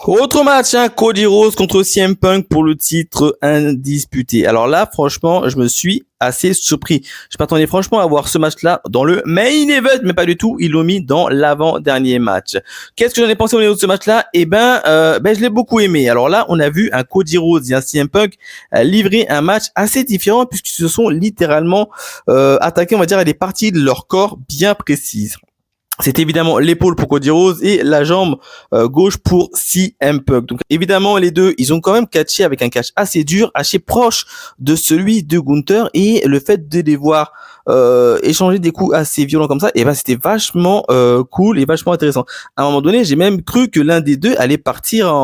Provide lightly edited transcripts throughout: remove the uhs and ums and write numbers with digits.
Autre match, hein, Cody Rhodes contre CM Punk pour le titre indisputé. Alors là, franchement, je me suis assez surpris. Je m'attendais franchement à voir ce match-là dans le main event, mais pas du tout. Ils l'ont mis dans l'avant-dernier match. Qu'est-ce que j'en ai pensé au niveau de ce match-là? Je l'ai beaucoup aimé. Alors là, on a vu un Cody Rhodes et un CM Punk livrer un match assez différent puisqu'ils se sont littéralement attaqués, on va dire, à des parties de leur corps bien précises. C'est évidemment l'épaule pour Cody Rhodes et la jambe gauche pour CM Punk. Donc évidemment les deux, ils ont quand même catché avec un catch assez dur, assez proche de celui de Gunther, et le fait de les voir échanger des coups assez violents comme ça, et ben c'était vachement cool et vachement intéressant. À un moment donné, j'ai même cru que l'un des deux allait partir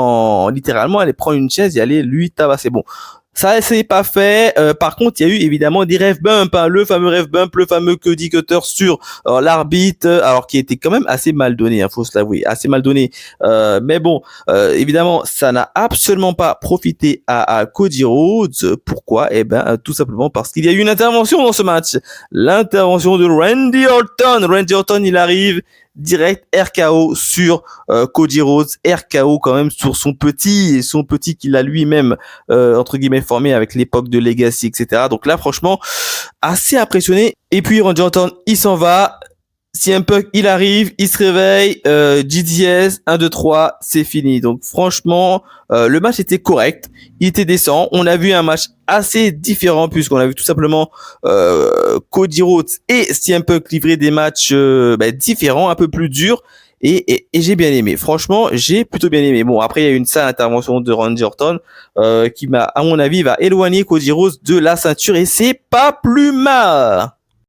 littéralement aller prendre une chaise et aller lui tabasser. Bon, ça, c'est pas fait. Par contre, il y a eu évidemment des ref bump, hein, le fameux ref bump, le fameux Cody Cutter sur l'arbitre, alors qui était quand même assez mal donné, hein, faut se l'avouer, assez mal donné. Mais bon, évidemment, ça n'a absolument pas profité à Cody Rhodes. Pourquoi? Tout simplement parce qu'il y a eu une intervention dans ce match. L'intervention de Randy Orton. Randy Orton, il arrive direct RKO sur Cody Rhodes, RKO quand même sur son petit qu'il a lui-même entre guillemets formé avec l'époque de Legacy, etc. Donc là, franchement, assez impressionné. Et puis Randy Orton, il s'en va. CM Punk, il arrive, il se réveille, GTS, 1, 2, 3, c'est fini. Donc franchement, le match était correct, il était décent. On a vu un match assez différent puisqu'on a vu tout simplement Cody Rhodes et CM Punk livrer des matchs différents, un peu plus durs. Et j'ai bien aimé. Franchement, j'ai plutôt bien aimé. Bon, après, il y a eu une sale intervention de Randy Orton qui à mon avis, va éloigner Cody Rhodes de la ceinture, et c'est pas plus mal.